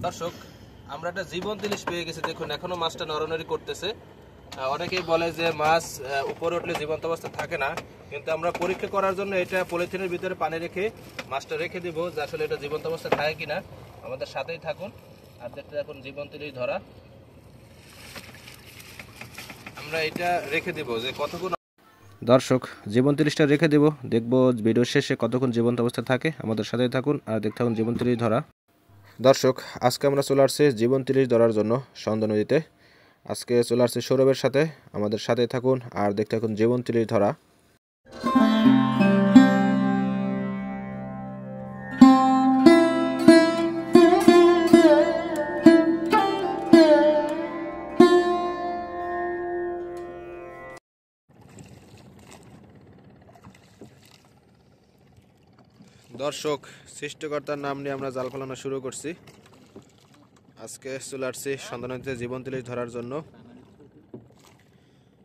দর্শক, আমরা একটা জীবন্ত ইলিশ পেয়ে গেছি। দেখুন এখনো মাছটা নড়ানড়ি করতেছে। অনেকেই বলে যে মাছ উপরে উঠলে জীবন্ত অবস্থা থাকে না, কিন্তু আমরা পরীক্ষা করার জন্য এটা পলিথিনের ভিতরে পানি রেখে মাছটা রেখে দিব যে আসলে এটা জীবন্ত অবস্থা থাকে কিনা। আমাদের সাথেই থাকুন আর দেখতে থাকুন জীবন্ত ইলিশ ধরা। আমরা এটা রেখে দিব যে কতক্ষণ। দর্শক, জীবন্ত ইলিশটা রেখে দেব, দেখবো ভিডিওর শেষে কতক্ষণ জীবন্ত অবস্থা থাকে। আমাদের সাথেই থাকুন আর দেখতে থাকুন জীবন্ত ইলিশ ধরা। দর্শক, আজকে আমরা চলে আসছি জীবন্ত ইলিশ ধরার জন্য সন্ধ্যা নদীতে। আজকে চলে আসছি সৌরভের সাথে। আমাদের সাথেই থাকুন আর দেখতে থাকুন জীবন্ত ইলিশ ধরা। দর্শক, সৃষ্টিকর্তার নাম নিয়ে আমরা জাল ফেলানো শুরু করছি। আজকে চলে আসছি সন্ধ্যা নদীতে জীবন্ত ইলিশ ধরার জন্য।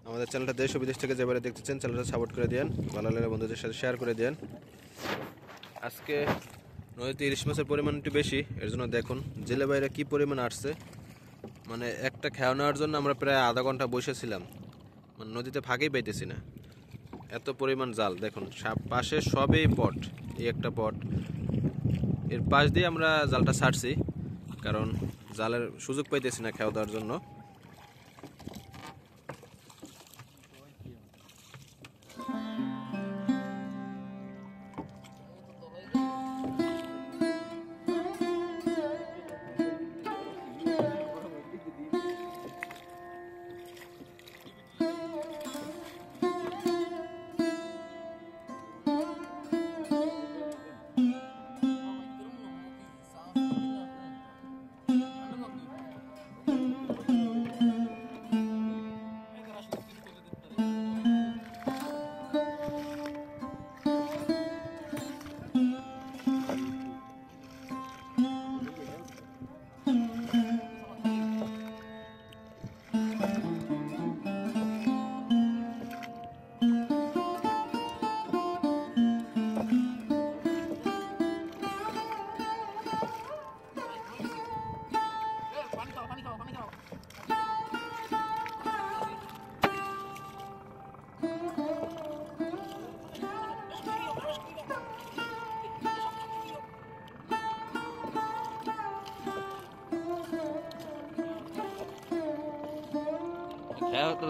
আমাদের চ্যানেলটা দেশ ও বিদেশ থেকে যেবারে দেখতেছেন চ্যানেলটা সাপোর্ট করে দেন, ভালো লাগলে বন্ধুদের সাথে শেয়ার করে দেন। আজকে নদীতে ইলিশ মাছের পরিমাণ একটু বেশি, এর জন্য দেখুন জেলে বাইরে কী পরিমাণ আসছে। মানে একটা খেয়া নেওয়ার জন্য আমরা প্রায় আধা ঘন্টা বসেছিলাম, মানে নদীতে ফাঁকেই পাইতেছি না, এত পরিমাণ জাল। দেখুন পাশে সবই পট, এই একটা পট, এর পাশ দিয়ে আমরা জালটা ছাড়ছি কারণ জালের সুযোগ পাইতেছি না খেয়া দেওয়ার জন্য।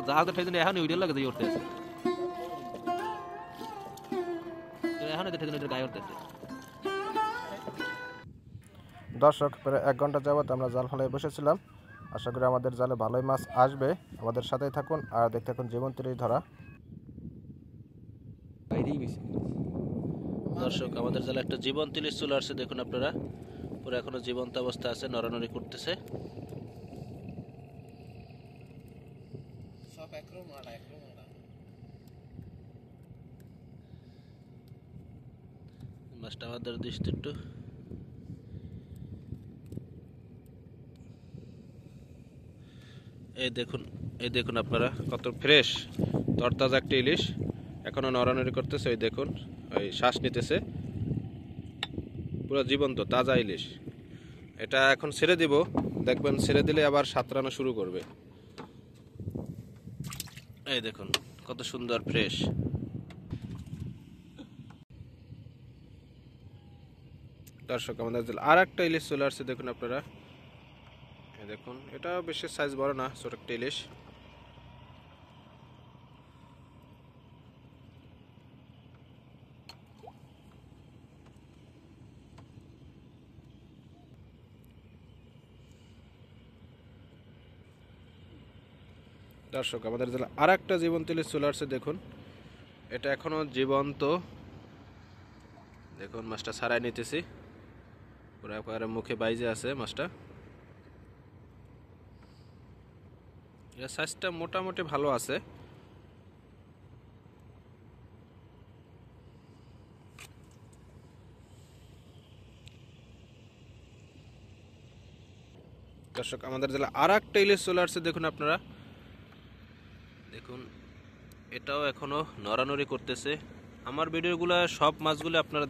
জাহাজের ঠাই এখন ভিডিও লাগে যে উঠতে আছে, এখন গায়ে উঠতেছে। দর্শক, প্রায় 1 ঘন্টা যাবত আমরা জাল ফেলায় বসেছিলাম। আশা করি আমাদের জালে ভালোই মাছ আসবে। আমাদের সাথেই থাকুন আর দেখতে থাকুন জীবন্ত ইলিশ ধরা। দর্শক, আমাদের জালে একটা জীবন্ত ইলিশ চলে আসছে। দেখুন আপনারা, পুরো এখনো জীবন্ত অবস্থা আছে, নড়ানড়ি করতেছে। মাছটা আমাদের দৃষ্টি একটু এই দেখুন আপনারা, কত ফ্রেশ তরতাজা একটা ইলিশ, এখনো নড়ানড়ি করতেছে। ওই দেখুন, ওই শ্বাস নিতেছে, পুরো জীবন্ত তাজা ইলিশ। এটা এখন ছেড়ে দিব, দেখবেন ছেড়ে দিলে আবার সাঁতরানো শুরু করবে। এই দেখুন কত সুন্দর ফ্রেশ। দর্শক, আমাদের আর একটা ইলিশ চলে আসছে। দেখুন আপনারা, দেখুন এটা বেশি সাইজ বড় না, ছোট একটা ইলিশ। দর্শক, আমাদের জেলা আর একটা জীবন্ত ইলিশ চলে আসছে। দেখুন এটা এখনো জীবন্ত। দেখুন মাছটা ছাড়াই নিতেছি, পুরো একেবারে মুখে বাইজে আছে মাছটা। এর সাইজটা মোটামুটি ভালো আছে। দর্শক, আমাদের জেলা আর একটা ইলিশ চলে আসছে। দেখুন আপনারা, দেখুন এটা এটাও এখনো নড়ানড়ি করতেছে। আমার ভিডিওগুলো সব মাছগুলো আপনারা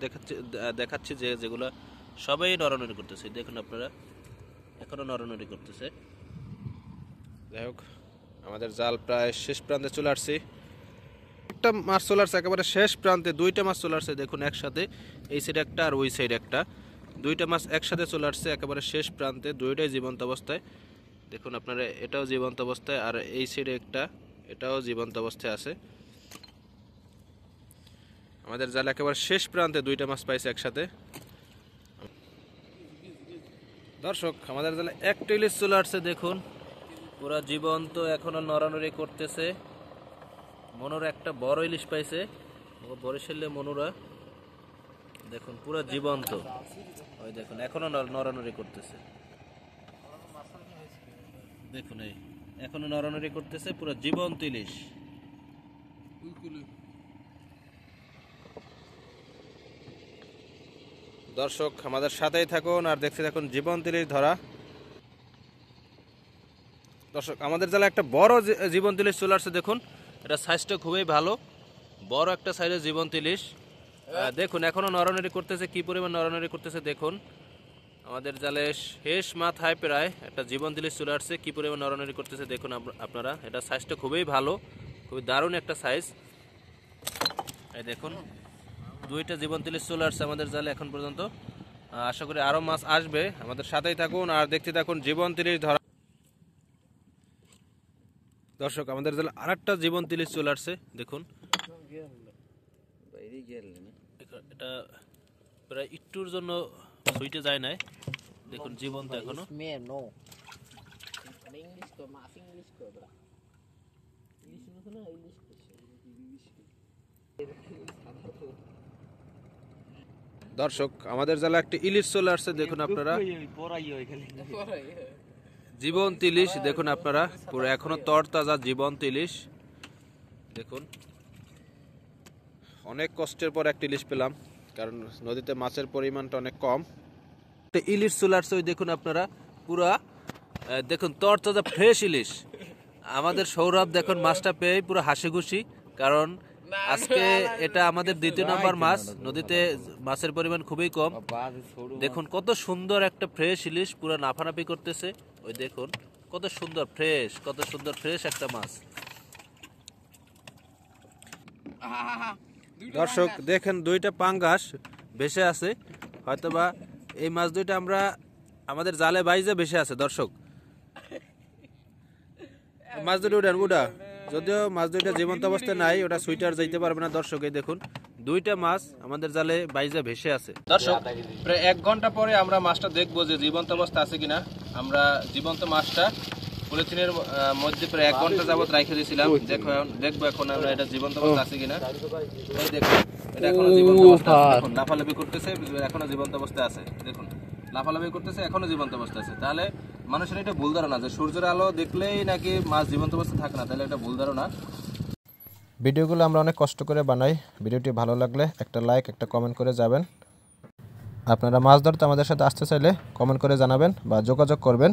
দেখাচ্ছি যেগুলো সবাই নড়ানড়ি করতেছে। দেখুন আপনারা এখনো নড়ানড়ি করতেছে। যাই হোক, আমাদের জাল প্রায় শেষ প্রান্তে চলে আসছি। একটা মাছ চলে আসছে একেবারে শেষ প্রান্তে, দুইটা মাছ চলে আসছে দেখুন একসাথে, এই সাইডে একটা আর ওই সাইডে একটা, দুইটা মাছ একসাথে চলে আসছে একেবারে শেষ প্রান্তে, দুইটাই জীবন্ত অবস্থায়। দেখুন আপনারা, এটাও জীবন্ত অবস্থায় আর এই সাইডে একটা, এটাও জীবন্ত অবস্থায় আছে। আমাদের জাল একেবারে শেষ প্রান্তে দুইটা মাছ পাইছে একসাথে। দর্শক, আমাদের জালে একটা ইলিশ চলে আসছে দেখুন, পুরা জীবন্ত, এখনো নড়ানড়ি করতেছে। মনোরা একটা বড় ইলিশ পাইছে, বরিশালে মনোরা, দেখুন পুরা জীবন্ত, ওই দেখুন এখনো নড়ানড়ি করতেছে। দেখুন এই এখনো নড়ানড়ি করতেছে, পুরা জীবন্ত ইলিশ। দর্শক, আমাদের সাথেই থাকুন আর দেখতে থাকুন জীবন্ত ইলিশ ধরা। দর্শক, আমাদের জালে একটা বড় জীবন্ত ইলিশ চলে আসছে দেখুন, এটা সাইজটা খুবই ভালো, বড় একটা সাইজের জীবন্ত ইলিশ। দেখুন এখনো নড়ানড়ি করতেছে, কি পরিমাণ নড়ানড়ি করতেছে দেখুন। আমাদের জালে শেষ মাথায় প্রায় একটা জীবন্ত ইলিশ চলে আসছে, কি পরিমাণ নড়ানড়ি করতেছে দেখুন আপনারা। এটা সাইজটা খুবই ভালো, খুবই দারুণ একটা সাইজ। এই দেখুন দুইটা জীবন্ত ইলিশ চলে আসছে আমাদের জালে এখন পর্যন্ত। আশা করি আরো মাছ আসবে, আমাদের সাথেই থাকুন আর দেখতে থাকুন জীবন্ত ইলিশ ধরা। দর্শক, আমাদের জালে আরেকটা জীবন্ত ইলিশ চলে আসছে দেখুন, এটা প্রায় একটুর জন্য সুইটে যায় নাই, দেখুন জীবন্ত এখনো। দর্শক, আমাদের জালে একটা ইলিশ চলে আসছে দেখুন আপনারা, জীবন্ত ইলিশ দেখুন আপনারা, পুরো এখনো তরতাজা জীবন্ত ইলিশ। দেখুন অনেক কষ্টের পর একটা ইলিশ পেলাম, কারণ নদীতে মাছের পরিমাণটা অনেক কম। ইলিশ চলে আসছে ওই দেখুন আপনারা, পুরা দেখুন তরতাজা ফ্রেশ ইলিশ। আমাদের সৌরভ দেখুন মাছটা পেয়ে পুরো হাসি খুশি, কারণ আজকে এটা আমাদের দ্বিতীয় নম্বর মাছ, নদীতে মাছের পরিমাণ খুবই কম। দেখুন কত সুন্দর একটা ফ্রেশ ইলিশ, পুরো নাফানাফি করতেছে, ওই দেখুন কত সুন্দর ফ্রেশ, কত সুন্দর ফ্রেশ একটা মাছ। দর্শক দেখেন দুইটা পাঙ্গাস ভেসে আছে, হয়তোবা এই মাছ দুইটা আমরা আমাদের জালে বাইজে ভেসে আছে। দর্শক, মাছ দুটো উড়া, যদিও মাছ দুইটা জীবন্ত অবস্থায় নাই, ওটা সুইটার যাইতে পারবে না। দর্শক এই দেখুন দুইটা মাছ আমাদের জালে বাইজে ভেসে আছে। দর্শক, প্রায় 1 ঘন্টা পরে আমরা মাছটা দেখবো যে জীবন্ত অবস্থা আছে কিনা। আমরা জীবন্ত মাছটা পলিথিনের মধ্যে প্রায় 1 ঘন্টা যাবত রাখে দিয়েছিলাম, দেখবো এখন আমরা এটা জীবন্ত অবস্থা আছে কিনা। এই দেখুন এটা এখনো জীবন্ত অবস্থা আছে, দেখুন লাফালাফি করতেছে, এখনো জীবন্ত অবস্থা আছে। দেখুন লাফালাফি করতেছে, এখনো জীবন্ত অবস্থা আছে। তাহলে মানুষের এটা ভুল ধারণা যে সূর্যের আলো দেখলেই নাকি মাছ জীবন্ত অবস্থা থাকে না, তাহলে এটা ভুল ধারণা। ভিডিওগুলো আমরা অনেক কষ্ট করে বানাই, ভিডিওটি ভালো লাগলে একটা লাইক, একটা কমেন্ট করে যাবেন। আপনারা মাছ ধরতে আমাদের সাথে আসতে চাইলে কমেন্ট করে জানাবেন বা যোগাযোগ করবেন।